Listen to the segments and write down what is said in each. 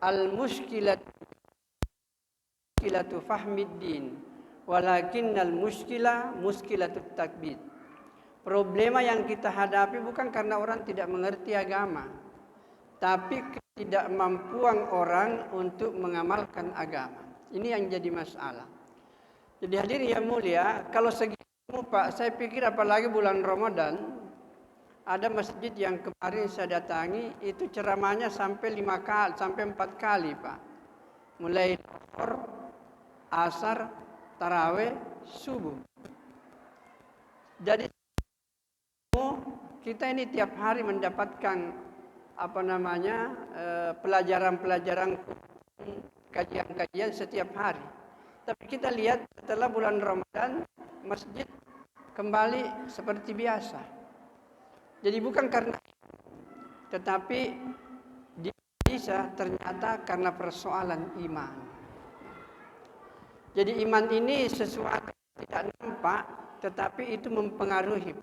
al-muskilatu fahmiddin walakinnal muskilah muskilatut takbir. Problema yang kita hadapi bukan karena orang tidak mengerti agama, tapi ketidakmampuan orang untuk mengamalkan agama. Ini yang jadi masalah. Jadi hadirin yang mulia, kalau segitu Pak, saya pikir apalagi bulan Ramadan, ada masjid yang kemarin saya datangi, itu ceramahnya sampai 5 kali, sampai 4 kali Pak. Mulai zuhur, asar, tarawih, subuh. Jadi kita ini tiap hari mendapatkan pelajaran-pelajaran, kajian-kajian setiap hari. Tapi kita lihat setelah bulan Ramadan, masjid kembali seperti biasa. Jadi bukan karena, tetapi bisa ternyata karena persoalan iman. Jadi iman ini sesuatu yang tidak nampak, tetapi itu mempengaruhi.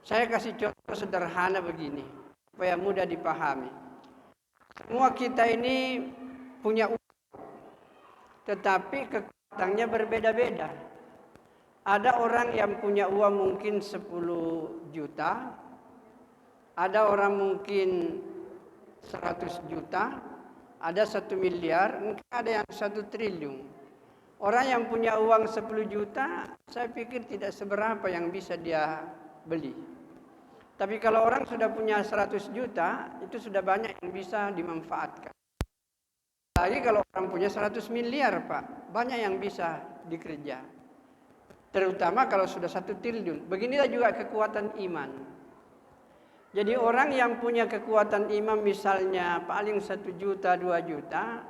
Saya kasih contoh sederhana begini, supaya mudah dipahami. Semua kita ini punya uang, tetapi kekuatannya berbeda-beda. Ada orang yang punya uang mungkin 10 juta, ada orang mungkin 100 juta, ada 1 miliar, mungkin ada yang 1 triliun. Orang yang punya uang 10 juta, saya pikir tidak seberapa yang bisa dia beli. Tapi kalau orang sudah punya 100 juta, itu sudah banyak yang bisa dimanfaatkan. Lagi kalau orang punya 100 miliar Pak, banyak yang bisa dikerja. Terutama kalau sudah 1 triliun. Beginilah juga kekuatan iman. Jadi orang yang punya kekuatan iman misalnya paling 1 juta, 2 juta,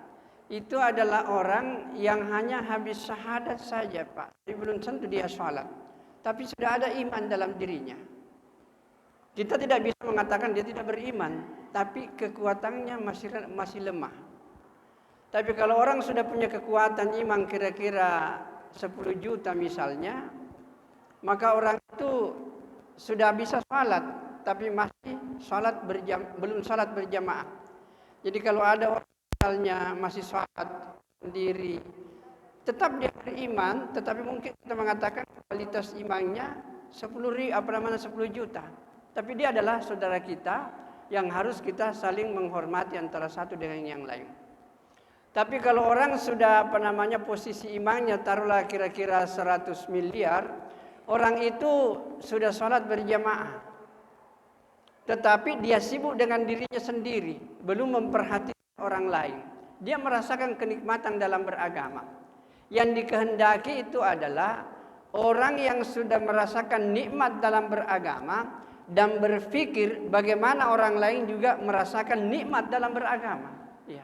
itu adalah orang yang hanya habis syahadat saja Pak. Jadi belum tentu dia sholat. Tapi sudah ada iman dalam dirinya. Kita tidak bisa mengatakan dia tidak beriman, tapi kekuatannya masih lemah. Tapi kalau orang sudah punya kekuatan iman kira-kira 10 juta misalnya, maka orang itu sudah bisa sholat, tapi masih belum sholat berjamaah. Jadi kalau ada orang misalnya masih sholat sendiri, tetap dia beriman, tetapi mungkin kita mengatakan kualitas imannya 10 juta. Tapi dia adalah saudara kita yang harus kita saling menghormati antara satu dengan yang lain. Tapi kalau orang sudah posisi imannya taruhlah kira-kira 100 miliar, orang itu sudah sholat berjamaah. Tetapi dia sibuk dengan dirinya sendiri, belum memperhatikan orang lain. Dia merasakan kenikmatan dalam beragama. Yang dikehendaki itu adalah orang yang sudah merasakan nikmat dalam beragama dan berpikir bagaimana orang lain juga merasakan nikmat dalam beragama. Ya.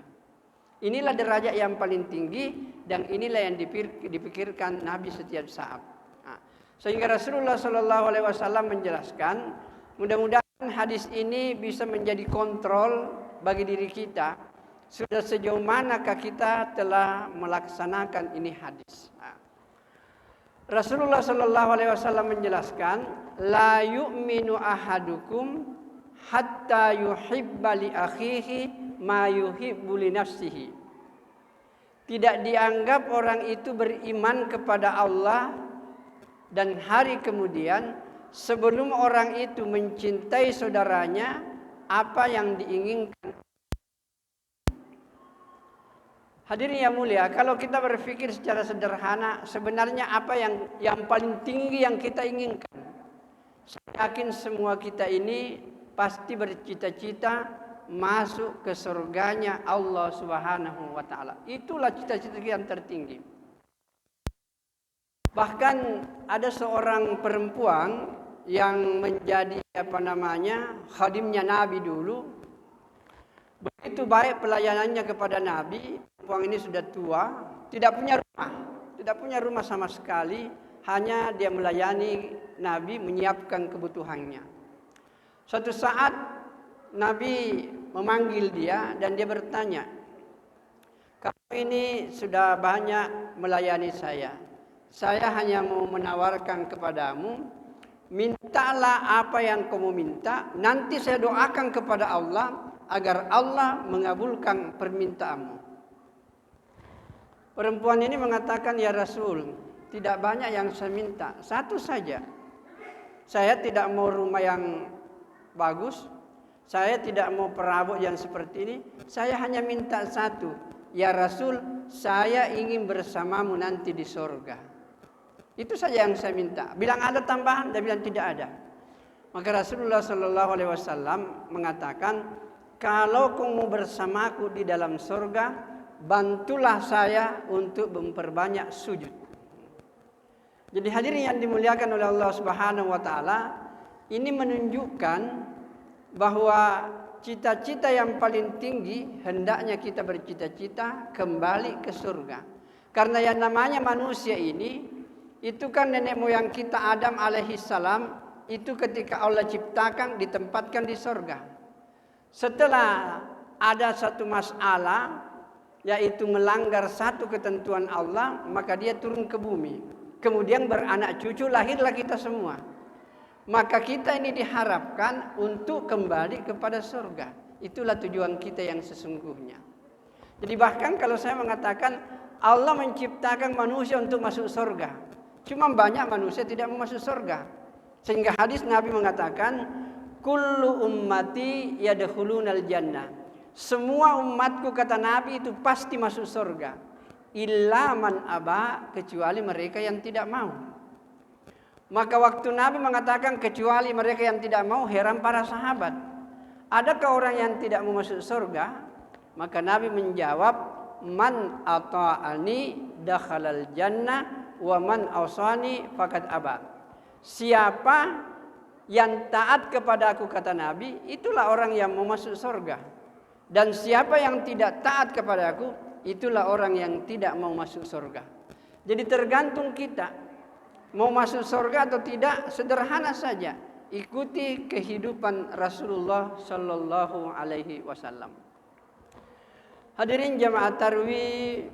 Inilah derajat yang paling tinggi dan inilah yang dipikirkan Nabi setiap saat. Nah, sehingga Rasulullah SAW menjelaskan, mudah-mudahan hadis ini bisa menjadi kontrol bagi diri kita. Sudah sejauh manakah kita telah melaksanakan ini hadis. Nah, Rasulullah SAW menjelaskan, la yu'minu ahadukum hatta yuhibba li akhihi ma yuhibbu li nafsihi. Tidak dianggap orang itu beriman kepada Allah dan hari kemudian sebelum orang itu mencintai saudaranya apa yang diinginkan. Hadirin yang mulia, kalau kita berpikir secara sederhana, sebenarnya apa yang paling tinggi yang kita inginkan? Saya yakin semua kita ini pasti bercita-cita masuk ke surganya Allah Subhanahu wa taala. Itulah cita-cita yang tertinggi. Bahkan ada seorang perempuan yang menjadi khadimnya Nabi dulu. Begitu baik pelayanannya kepada Nabi. Perempuan ini sudah tua, tidak punya rumah sama sekali, hanya dia melayani Nabi, menyiapkan kebutuhannya. Suatu saat Nabi memanggil dia dan dia bertanya, "Kamu ini sudah banyak melayani saya. Saya hanya mau menawarkan kepadamu, mintalah apa yang kamu minta, nanti saya doakan kepada Allah agar Allah mengabulkan permintaanmu. Perempuan ini mengatakan, ya Rasul, tidak banyak yang saya minta, satu saja. Saya tidak mau rumah yang bagus, saya tidak mau perabot yang seperti ini, saya hanya minta satu. Ya Rasul, saya ingin bersamamu nanti di surga. Itu saja yang saya minta. Bilang ada tambahan, dia bilang tidak ada. Maka Rasulullah SAW mengatakan, kalau kamu bersamaku di dalam surga, bantulah saya untuk memperbanyak sujud. Jadi hadirin yang dimuliakan oleh Allah Subhanahu wa taala, ini menunjukkan bahwa cita-cita yang paling tinggi hendaknya kita bercita-cita kembali ke surga. Karena yang namanya manusia ini, itu kan nenek moyang kita Adam alaihissalam, itu ketika Allah ciptakan ditempatkan di surga. Setelah ada satu masalah, yaitu melanggar satu ketentuan Allah, maka dia turun ke bumi. Kemudian beranak cucu, lahirlah kita semua. Maka kita ini diharapkan untuk kembali kepada surga. Itulah tujuan kita yang sesungguhnya. Jadi bahkan kalau saya mengatakan Allah menciptakan manusia untuk masuk surga, cuma banyak manusia tidak mau masuk surga. Sehingga hadis Nabi mengatakan, kullu ummati yadkhulunal jannah. Semua umatku, kata Nabi, itu pasti masuk surga. Illa man aba, kecuali mereka yang tidak mau. Maka waktu Nabi mengatakan kecuali mereka yang tidak mau, heran para sahabat. Adakah orang yang tidak mau masuk surga? Maka Nabi menjawab, man ata'ani dakhalal jannah wa man awsani faqad aba. Siapa yang taat kepada aku, kata Nabi, itulah orang yang mau masuk surga. Dan siapa yang tidak taat kepada aku, itulah orang yang tidak mau masuk surga. Jadi tergantung kita mau masuk surga atau tidak, sederhana saja. Ikuti kehidupan Rasulullah Sallallahu Alaihi Wasallam. Hadirin jamaah tarwih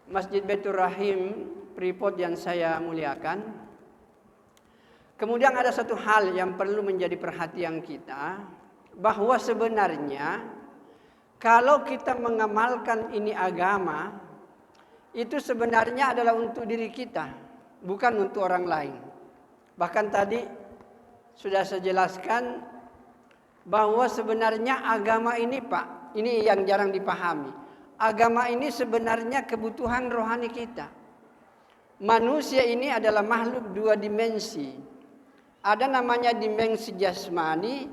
Masjid Baitur Rahim Freeport yang saya muliakan. Kemudian ada satu hal yang perlu menjadi perhatian kita, bahwa sebenarnya kalau kita mengamalkan ini agama, itu sebenarnya adalah untuk diri kita, bukan untuk orang lain. Bahkan tadi sudah saya jelaskan bahwa sebenarnya agama ini, Pak, ini yang jarang dipahami. Agama ini sebenarnya kebutuhan rohani kita. Manusia ini adalah makhluk dua dimensi. Ada namanya dimensi jasmani,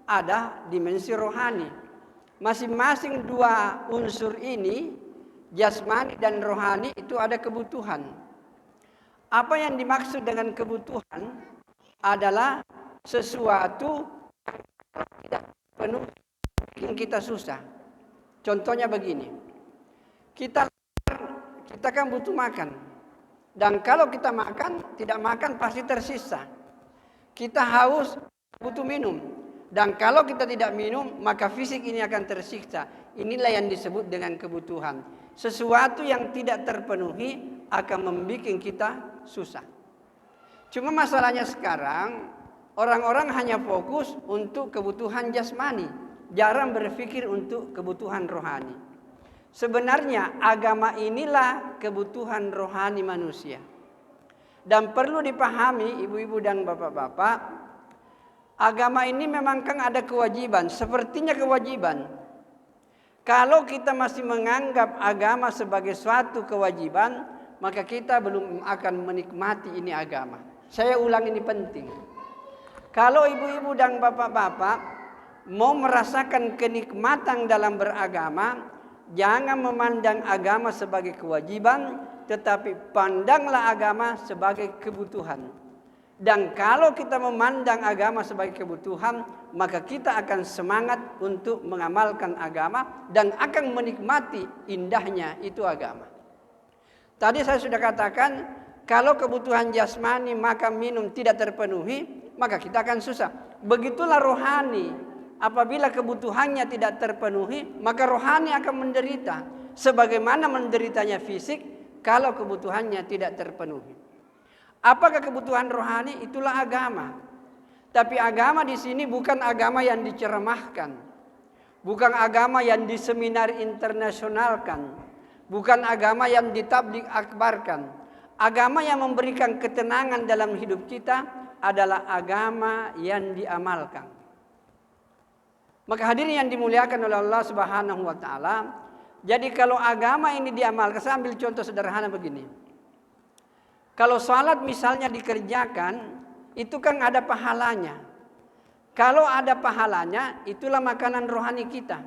ada dimensi rohani. Masing-masing dua unsur ini, jasmani dan rohani, itu ada kebutuhan. Apa yang dimaksud dengan kebutuhan adalah sesuatu yang tidak penuh bikin kita susah. Contohnya begini, kita kan butuh makan, dan kalau kita makan, tidak makan pasti tersisa. Kita haus, butuh minum, dan kalau kita tidak minum, maka fisik ini akan tersiksa. Inilah yang disebut dengan kebutuhan. Sesuatu yang tidak terpenuhi akan membuat kita susah. Cuma masalahnya sekarang, orang-orang hanya fokus untuk kebutuhan jasmani, jarang berpikir untuk kebutuhan rohani. Sebenarnya agama inilah kebutuhan rohani manusia. Dan perlu dipahami ibu-ibu dan bapak-bapak, agama ini memang kan ada kewajiban, sepertinya kewajiban. Kalau kita masih menganggap agama sebagai suatu kewajiban, maka kita belum akan menikmati ini agama. Saya ulang, ini penting. Kalau ibu-ibu dan bapak-bapak mau merasakan kenikmatan dalam beragama, jangan memandang agama sebagai kewajiban, tetapi pandanglah agama sebagai kebutuhan. Dan kalau kita memandang agama sebagai kebutuhan, maka kita akan semangat untuk mengamalkan agama dan akan menikmati indahnya itu agama. Tadi saya sudah katakan, kalau kebutuhan jasmani makan minum tidak terpenuhi, maka kita akan susah. Begitulah rohani. Apabila kebutuhannya tidak terpenuhi, maka rohani akan menderita. Sebagaimana menderitanya fisik, kalau kebutuhannya tidak terpenuhi. Apakah kebutuhan rohani? Itulah agama. Tapi agama di sini bukan agama yang diceremahkan. bukan agama yang diseminar internasionalkan, bukan agama yang ditablik akbarkan. Agama yang memberikan ketenangan dalam hidup kita adalah agama yang diamalkan. Maka hadirin yang dimuliakan oleh Allah Subhanahu wa taala, jadi kalau agama ini diamalkan, saya ambil contoh sederhana begini. Kalau salat misalnya dikerjakan, itu kan ada pahalanya. Kalau ada pahalanya, itulah makanan rohani kita.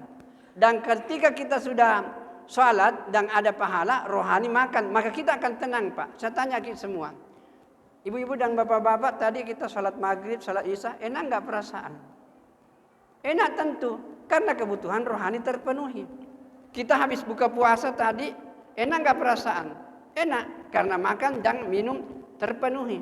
Dan ketika kita sudah salat dan ada pahala, rohani makan, maka kita akan tenang, Pak. Saya tanya kita semua. Ibu-ibu dan bapak-bapak, tadi kita salat maghrib, salat isya, enak nggak perasaan? Enak tentu, karena kebutuhan rohani terpenuhi. Kita habis buka puasa tadi, enak nggak perasaan? Enak, karena makan dan minum terpenuhi.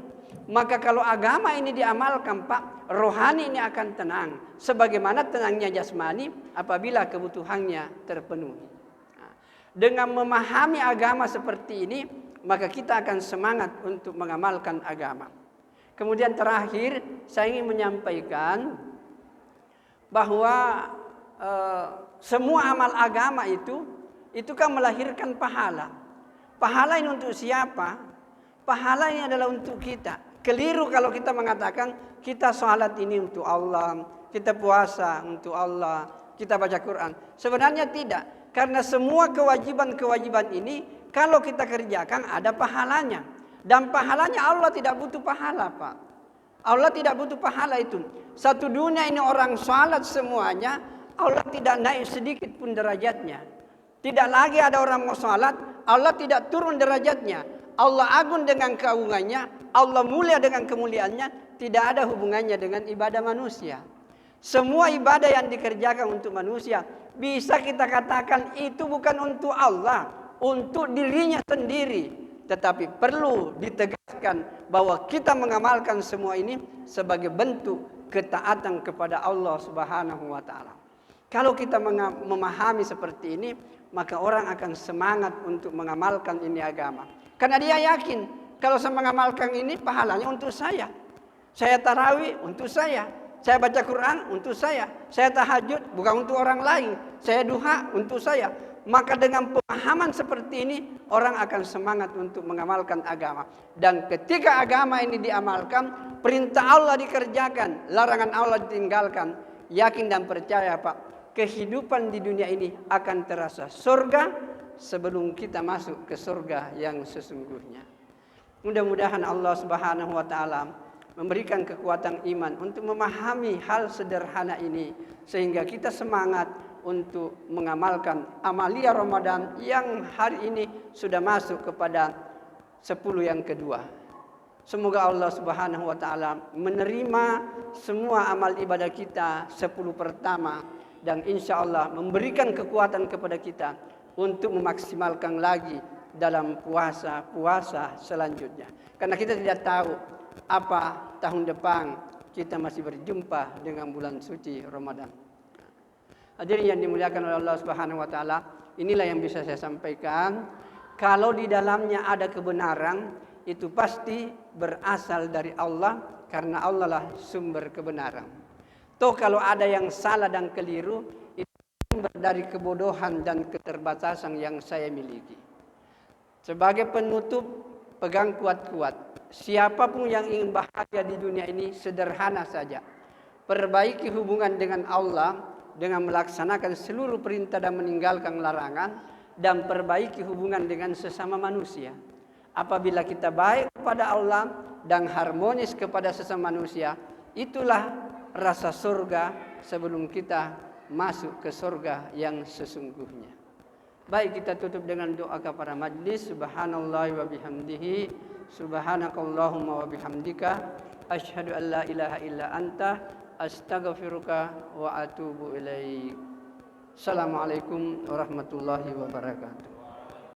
Maka kalau agama ini diamalkan, Pak, rohani ini akan tenang. Sebagaimana tenangnya jasmani apabila kebutuhannya terpenuhi. Nah, dengan memahami agama seperti ini, maka kita akan semangat untuk mengamalkan agama. Kemudian terakhir, saya ingin menyampaikan bahwa semua amal agama itu kan melahirkan pahala. Pahala ini untuk siapa? Pahala ini adalah untuk kita. Keliru kalau kita mengatakan kita salat ini untuk Allah, kita puasa untuk Allah, kita baca Quran. Sebenarnya tidak. Karena semua kewajiban-kewajiban ini kalau kita kerjakan ada pahalanya. Dan pahalanya Allah tidak butuh pahala, Pak. Allah tidak butuh pahala itu. Satu dunia ini orang salat semuanya, Allah tidak naik sedikit pun derajatnya. Tidak lagi ada orang mau salat, Allah tidak turun derajatnya. Allah agung dengan keagungannya, Allah mulia dengan kemuliaannya, tidak ada hubungannya dengan ibadah manusia. Semua ibadah yang dikerjakan untuk manusia, bisa kita katakan itu bukan untuk Allah, untuk dirinya sendiri. Tetapi perlu ditegaskan bahwa kita mengamalkan semua ini sebagai bentuk ketaatan kepada Allah Subhanahu wa taala. Kalau kita memahami seperti ini, maka orang akan semangat untuk mengamalkan ini agama. Karena dia yakin, kalau saya mengamalkan ini pahalanya untuk saya. Saya tarawih untuk saya baca Quran untuk saya tahajud bukan untuk orang lain, saya duha untuk saya. Maka dengan pemahaman seperti ini, orang akan semangat untuk mengamalkan agama. Dan ketika agama ini diamalkan, perintah Allah dikerjakan, larangan Allah ditinggalkan, yakin dan percaya, Pak, kehidupan di dunia ini akan terasa surga sebelum kita masuk ke surga yang sesungguhnya. Mudah-mudahan Allah Subhanahu wa taala memberikan kekuatan iman untuk memahami hal sederhana ini sehingga kita semangat untuk mengamalkan amalia Ramadan yang hari ini sudah masuk kepada 10 yang kedua. Semoga Allah Subhanahu wa taala menerima semua amal ibadah kita 10 pertama dan insya Allah memberikan kekuatan kepada kita untuk memaksimalkan lagi dalam puasa selanjutnya. Karena kita tidak tahu apa tahun depan kita masih berjumpa dengan bulan suci Ramadan. Hadirin yang dimuliakan oleh Allah Subhanahu wa taala, inilah yang bisa saya sampaikan. Kalau di dalamnya ada kebenaran, itu pasti berasal dari Allah karena Allah lah sumber kebenaran. Toh kalau ada yang salah dan keliru, itu sumber dari kebodohan dan keterbatasan yang saya miliki. Sebagai penutup, pegang kuat-kuat. Siapapun yang ingin bahagia di dunia ini sederhana saja. Perbaiki hubungan dengan Allah dengan melaksanakan seluruh perintah dan meninggalkan larangan, dan perbaiki hubungan dengan sesama manusia. Apabila kita baik kepada Allah dan harmonis kepada sesama manusia, itulah rasa surga sebelum kita masuk ke surga yang sesungguhnya. Baik, kita tutup dengan doa kepada majlis. Subhanallah wa bihamdihi, subhanakallahumma wa bihamdika, asyhadu an la ilaha illa anta, astaghfiruka wa atubu ilaik. Assalamualaikum warahmatullahi wabarakatuh.